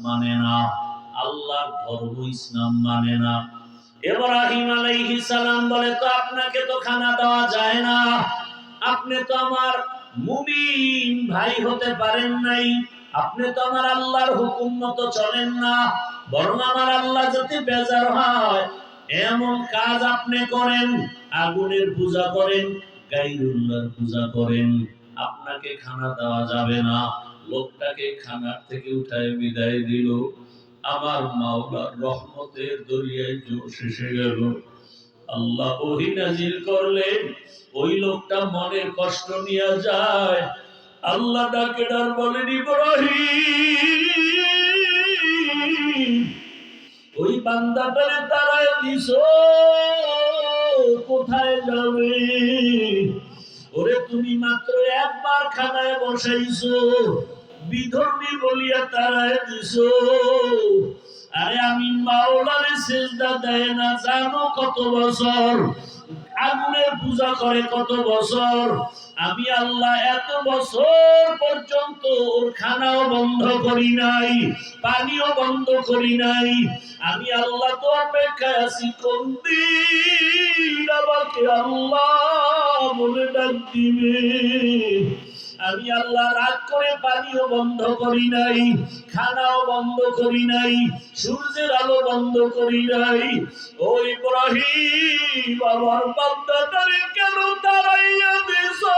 মানে না, আল্লাহর ধর্ম ইসলাম মানে না। ইব্রাহিম আলাইহিস সালাম বলে, তো আপনাকে তো খানা দেওয়া যায় না, আপনি তো আমার মুমিন ভাই হতে পারেন নাই, আপনি তো আমার আল্লাহর হুকুম মতো চলেন না, বরং আমার আল্লাহ যদি বেজার হয় এমন কাজ আপনি করেন, আগুনের পূজা করেন, গায়রুল্লাহর পূজা করেন, আপনাকে খানা দেওয়া যাবে না। লোকটাকে খানার থেকে উঠায় বিদায় দিল। আমার মাওলার রহমতের দরিয়ায় জোশ এসে গেল। আল্লাহ ওহী নাজিল করলেন, ওই লোকটা মনের কষ্ট নিয়ে যায়। আল্লাহ ডাকে ডার বলেন, ইব্রাহিম ওই বান্দাটারে তাড়ায় দিছো, কোথায় যাবে? ওরে তুমি মাত্র একবার খানায় বসাইছো, বিধর্মী বলিয়া তাড়ায় দিছো। আরে আমি মাওলারে সিজদা দেয় না জানো কত বছর, আগুনের পূজা করে কত বছর, আমি আল্লাহ এত বছর পর্যন্ত ওর খানাও বন্ধ করি নাই, পানিও বন্ধ করি নাই। আমি আল্লাহ তো অপেক্ষায় আছি কোন দিন আমাকে আল্লাহ বলে ডাক দিবে। আমি আল্লাহ রাগ করে পানিও বন্ধ করি নাই, খানাও বন্ধ করি নাই, সূর্যের আলো বন্ধ করি নাই। ও ইব্রাহিম আমার বান্দাটারে কেন তাড়াইয়া দিছো?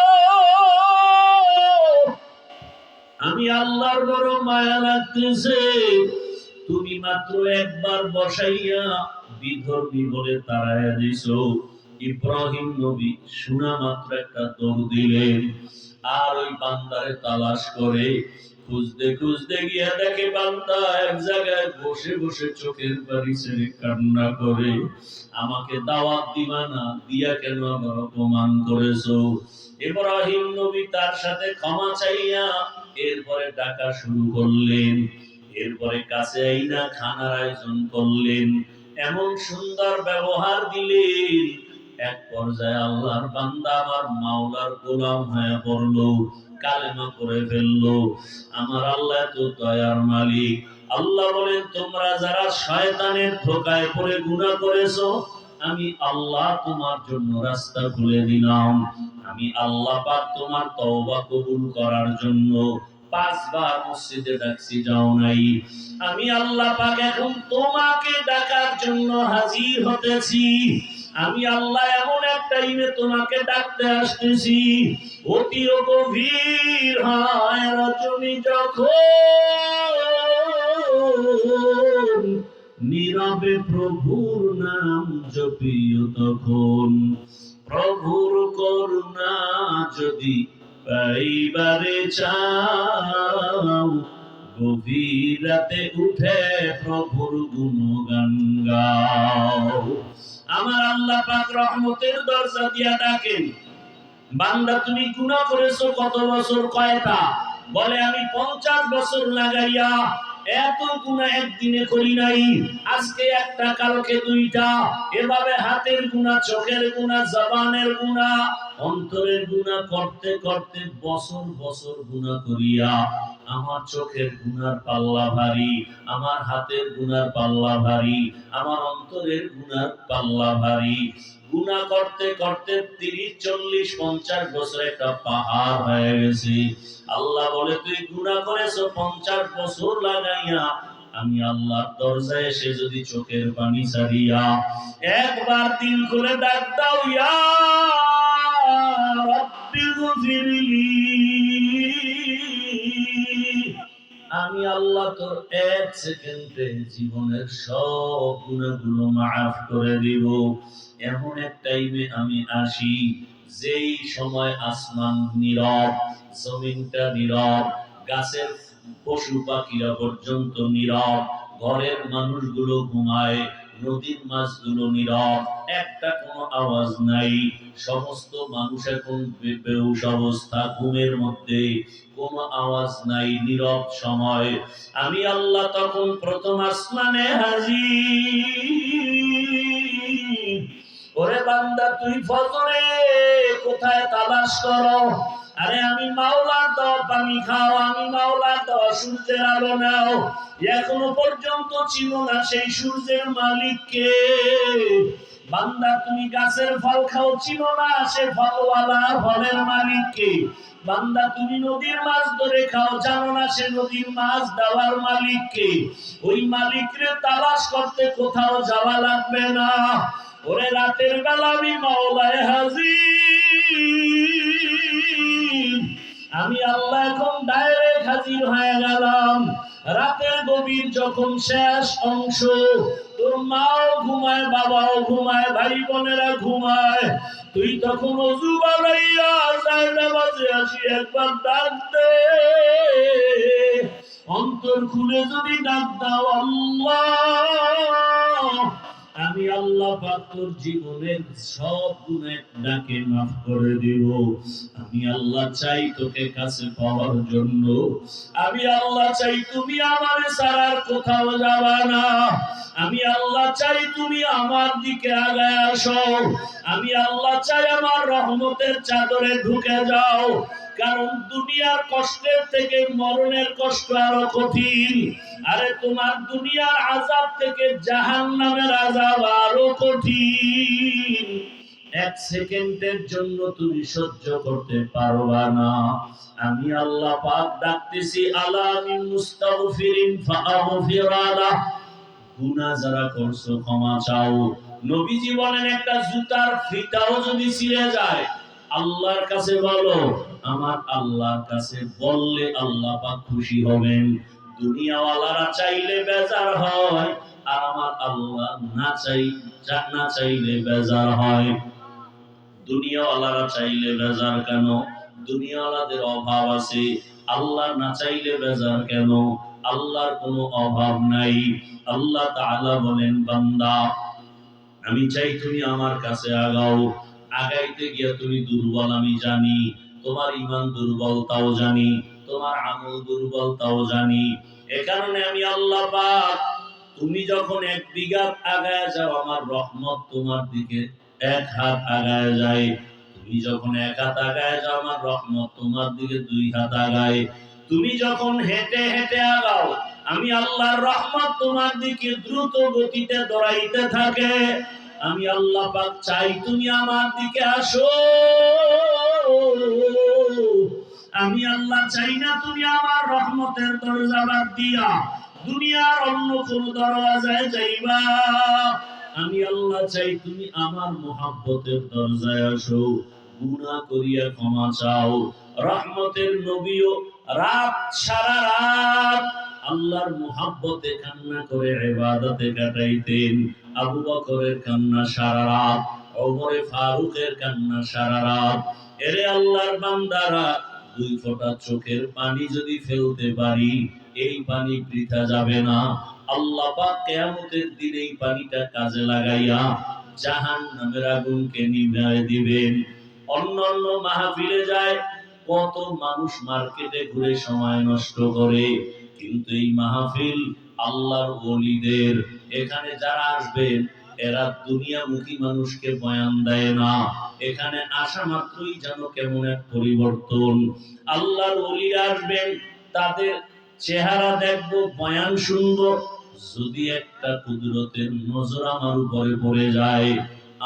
আমি আল্লাহর বড় মায়া লাগতেছে, তুমি মাত্র একবার বসাইয়া বিধর্মী বলে তাড়াইয়া দিছো। ইব্রাহিম নবী শোনা মাত্র একটা দৌড় দিলেন, আর ওই বান্দারে তালাশ করে খুঁজতে খুঁজতে গিয়া দেখে বান্দা এক জায়গায় বসে বসে চোখের পানি ছেড়ে কান্না করে, আমাকে দাওয়াত দিবা না, দিয়া কেন আমার অপমান করেছো? ইব্রাহিম নবী তার সাথে ক্ষমা চাইয়া এরপরে ডাকা শুরু করলেন, এরপরে কাছে আইনা খানার আয়োজন করলেন, এমন সুন্দর ব্যবহার দিলেন। এক পর্যায়ে আল্লাহর বান্দা আমার মাওলার গোলাম হয়ে পড়লো, কালেমা করে ফেললো। আমার আল্লাহ তো দয়ার মালিক। আল্লাহ বলেন, তোমরা যারা শয়তানের ধোঁকায় পড়ে গুনাহ করেছো, আমি আল্লাহ তোমার জন্য রাস্তা খুলে দিলাম। আমি আল্লাহ পাক তোমার তওবা কবুল করার জন্য 5 বার মসজিদে ডাকছি, যাও নাই। আমি আল্লাহ পাক এখন তোমাকে ডাকার জন্য হাজির হতেছি। আমি আল্লাহ এমন এক টাইমে তোমাকে ডাকতে আসতেছি, অতিও গভীর হয় রজনী যখন, নীরবে প্রভুর নাম জপিও তখন। প্রভুর করুণা যদি পাইবারে চাও, গভীর রাতে উঠে প্রভুর গুণগান গাও। আমার আল্লাহ পাক রহমতের দরজা দিয়া ডাকেন, বান্দা তুমি গুনাহ করেছো কত বছর? কয়টা? বলে আমি 50 বছর লাগাইয়া এত গুনাহ একদিনে করি নাই, আজকে একটা কালকে দুইটা, এভাবে হাতের গুনাহ, চোখের গুনাহ, জবানের গুনাহ, অন্তরের গুনাহ করতে করতে বছর বছর গুনাহ করিয়া আমার চোখের গুনার পাল্লা ভারী, আমার হাতের গুনার পাল্লা ভারী, আমার অন্তরের গুনার পাল্লা ভারী। গুনাহ করতে করতে 30, 40, 50 বছর একটা পাহাড় হয়ে গেছে। আল্লাহ বলে, তুই গুনাহ করেছো 50 বছর লাগাইয়া, আমি আল্লাহর দরজায় এসে যদি চোখের পানি ছাড়িয়া একবার দিল খুলে ডাক দাও, ইয়া রাব্বি গফিরলি, আমি আল্লাহ তোর 1 সেকেন্ডে জীবনের সব গুনাহগুলো মাফ করে দিব। এমন এক টাইমে আমি আসি যেই সময় আসমান নীরব, জমিনটা নীরব, গাছের পশু পাখিরা পর্যন্ত নীরব, ঘরের মানুষগুলো ঘুমায়, নদীর মাছগুলো নীরব, একটা কোনো আওয়াজ নাই। সমস্ত মানুষ এখন বেহুশ অবস্থা, ঘুমের মধ্যে, কোনো আওয়াজ নাই, নীরব সময়। আমি আল্লাহ তখন প্রথম আসমানে হাজির। ওরে বান্দা, তুই ফজরে কোথায় তালাশ করো? আরে আমি মাওলার দেওয়া পানি খাও, আমি মাওলার দেওয়া সূর্যের আলো নাও। এখনো পর্যন্ত চিনো না সেই সূর্যের মালিককে। বান্দা তুমি গাছের ফল খাও, চিনো না সে ফলওয়ালা ফলের মালিককে। বান্দা তুমি নদীর মাছ ধরে খাও, জানো না সে নদীর মাছ দেওয়ার মালিককে। ওই মালিকরে তালাশ করতে কোথাও যাওয়া লাগবে না। ওরে রাতের বেলা আমি মাওলায় হাজির, আমি আল্লাহ এখন ডাইরেক্ট হাজির হয়ে গেলাম। রাতের গভীর যখন শেষ অংশ, তোর মাও ঘুমায়, বাবাও ঘুমায়, ভাই বোনেরা ঘুমায়, তুই তখন ওযু বানাইয়া যায় নামাজে আসি একবার ডাক দে। অন্তর খুলে যদি ডাক দাও, আল্লাহ, আমি আল্লাহ পাক তোর জীবনের সব গুনাহ ডাকে মাফ করে দিব। আমি আল্লাহ চাই তোকে কাছে পাওয়ার জন্য। আমি আল্লাহ চাই তুমি আমারে ছাড়ার কোথাও যাবা না। আমি আল্লাহ চাই তুমি আমার দিকে আগায় আসো। আমি আল্লাহ চাই আমার রহমতের চাদরে ঢুকে যাও। কারণ দুনিয়ার কষ্টের থেকে মরণের কষ্ট আরো কঠিন। আরে তোমার দুনিয়ার আযাব থেকে জাহান্নামের আযাব আরো কঠিন। এক সেকেন্ডের জন্য তুমি সহ্য করতে পারবা না। আমি আল্লাহ পাক ডাকতেছি, আলা মিন মুস্তাগফিরিন ফাআগফিরালা। গুনাহ যারা করছো ক্ষমা চাও। নবীজি বলেন একটা জুতার ফিতাও যদি ছিঁড়ে যায়, আল্লাহর কাছে বলো, আমার আল্লাহর কাছে বললে আল্লাহ পাক খুশি হবেন। দুনিয়াওয়ালারা চাইলে বেজার হয়, আর আমার আল্লাহ না চাইলে বেজার হয়। দুনিয়াওয়ালারা চাইলে বেজার কেন? দুনিয়াওয়ালাদের অভাব আছে। আল্লাহ না চাইলে বেজার কেন? আল্লাহর কোনো অভাব নাই। আল্লাহ তাআলা বলেন, বান্দা আমি চাই তুমি আমার কাছে আগাও। আগাইতে গিয়া তুমি দুর্বল আমি জানি, তোমার ঈমান দুর্বল তাও জানি, তোমার আমল দুর্বল তাও জানি। এ কারণে আমি আল্লাহ পাক, তুমি যখন এক বিঘা আগায় যাও, আমার রহমত তোমার দিকে এক হাত আগায় যায়। তুমি যখন এক হাত আগায় যাও, আমার রহমত তোমার দিকে দুই হাত আগায়। তুমি যখন হেঁটে হেঁটে আগাও, আমি আল্লাহর রহমত তোমার দিকে দ্রুত গতিতে দৌড়াইতে থাকে। আমি আল্লাহ পাক চাই তুমি আমার দিকে আসো। আমি আল্লাহ চাই না তুমি আমার রহমতের দরজা বাদ দিয়া দুনিয়ার অন্য কোন দরওয়াজায় যাইবা। আমি আল্লাহ চাই তুমি আমার মুহাব্বতের দরজায় আসো। গুনাহ করিয়া ক্ষমা চাও। রহমতের নবীও রাত সারা রাত আল্লাহর মুহাব্বতে কান্না করে ইবাদতে কাটাইতেন। আবু বকরের কান্না সারা রাত, ওমরে ফারুকের কান্না সারা রাত। এরে আল্লাহর বান্দারা, দুই ফোঁটা চোখের পানি যদি ফেলতে পারি, এই পানি বৃথা যাবে না। আল্লাহ পাক কিয়ামতের দিন এই পানিটা কাজে লাগাইয়া জাহান্নামের আগুনকে নিভায় দিবেন। অন্যান্য মাহফিলে যায়, কত মানুষ মার্কেটে ঘুরে সময় নষ্ট করে, কিন্তু এই মাহফিল আল্লাহর ওলিদের। এখানে যারা আসবেন এরা দুনিয়ামুখী মানুষকে বয়ান দেয় না। এখানে আসা মাত্রই যেন কেমন এক পরিবর্তন। আল্লাহর ওলিরা আসবেন, তাদের চেহারা দেখবো, বয়ান শুনবো, যদি একটা কুদরতের নজর আমার উপরে পড়ে যায়,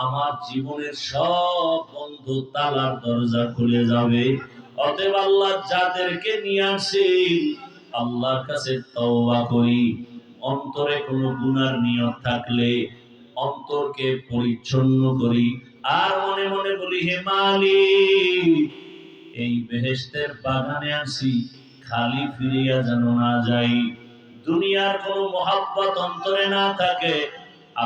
আমার জীবনের সব বন্ধ তালার দরজা খুলে যাবে। অতএব আল্লাহ যাদেরকে নিয়ে আসেন, আল্লাহর কাছে তওবা করি। অন্তরে কোনো গুনার নিয়ত থাকলে অন্তরকে পরিচ্ছন্ন করি, আর মনে মনে বলি, হে মালিক, এই বেহেশতের বাগানে আসি, খালি ফিরিয়া যেন না যাই। দুনিয়ার কোনো মহাব্বত অন্তরে না থাকে,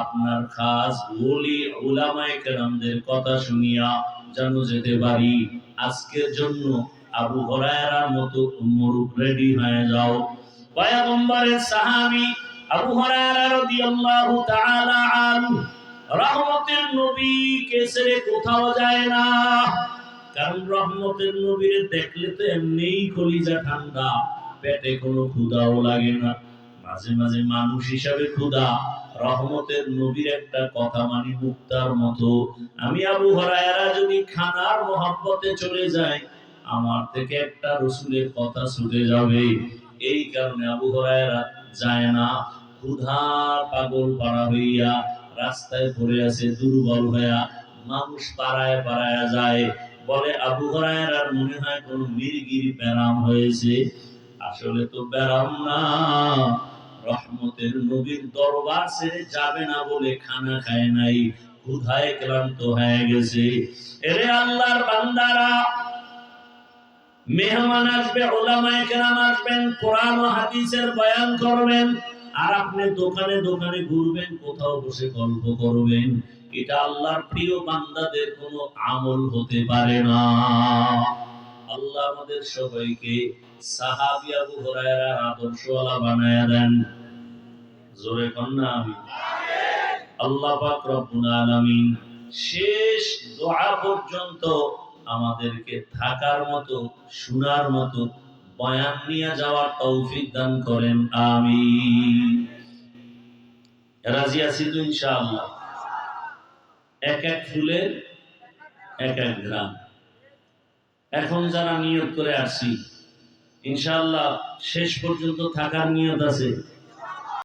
আপনার খাস ওলি উলামায়ে কেরামদের কথা শুনিয়া যেন যেতে পারি। আজকের জন্য আবু হুরায়রার মতো মুরুব রেডি হয়ে যাও। পয়গম্বরের সাহাবী আবু হুরায়রা রাদিয়াল্লাহু তাআলা আনহু রহমতের নবীকে ছেড়ে কোথাও যায় না। কারণ রহমতের নবীরে দেখলে তো এমনিই কলিজা ঠান্ডা, পেটে কোনো ক্ষুধাও লাগে না। মাঝে মাঝে মানুষ হিসাবে ক্ষুধা, রহমতের নবীর একটা কথা মানি মুক্তার মতো। আমি আবু হুরায়রা যদি খানার মহব্বতে চলে যাই, আমার থেকে একটা রসুলের কথা ছুটে যাবে। এই কারণে আবু হুরায়রা যায় না। ক্ষুধা পাগল পাড়া হইয়া রাস্তায় পড়ে আছে দুর্বল হইয়া, মানুষ পাড়ায় পাড়ায় যায়, বলে আবু হুরায়রার মনে হয় কোন মিরগির ব্যারাম হয়েছে। আসলে তো ব্যারাম না, রহমতের নবীর দরবার ছেড়ে যাবে না বলে খানা খায় নাই, ক্ষুধায় ক্লান্ত হয়ে গেছে। এরে আল্লাহর বান্দারা, মেহমান আসবে, উলামায়ে কেরাম আসবেন, কোরআন ও হাদিসের বয়ান করবেন, আর আপনি দোকানে দোকানে ঘুরবেন, কোথাও বসে গল্প করবেন। এটা আল্লাহর প্রিয় বান্দাদের কোনো আমল হতে পারে না। আল্লাহ আমাদের সবাইকে সাহাবী আবু হুরায়রার আদর্শওয়ালা বানায়া দেন। জোরে কন্যা আমিন। আল্লাহ পাক রব্বুল আলামিন শেষ দোয়া পর্যন্ত আমাদেরকে থাকার মতো, শোনার মতো, বয়ান নিয়ে যাওয়ার তৌফিক দান করেন, আমিন। রাজি আছি তো ইনশাআল্লাহ। এক এক ফুলের এক এক গ্রাম। এখন যারা নিয়ত করে আসি, ইনশাআল্লাহ শেষ পর্যন্ত থাকার নিয়ত আছে।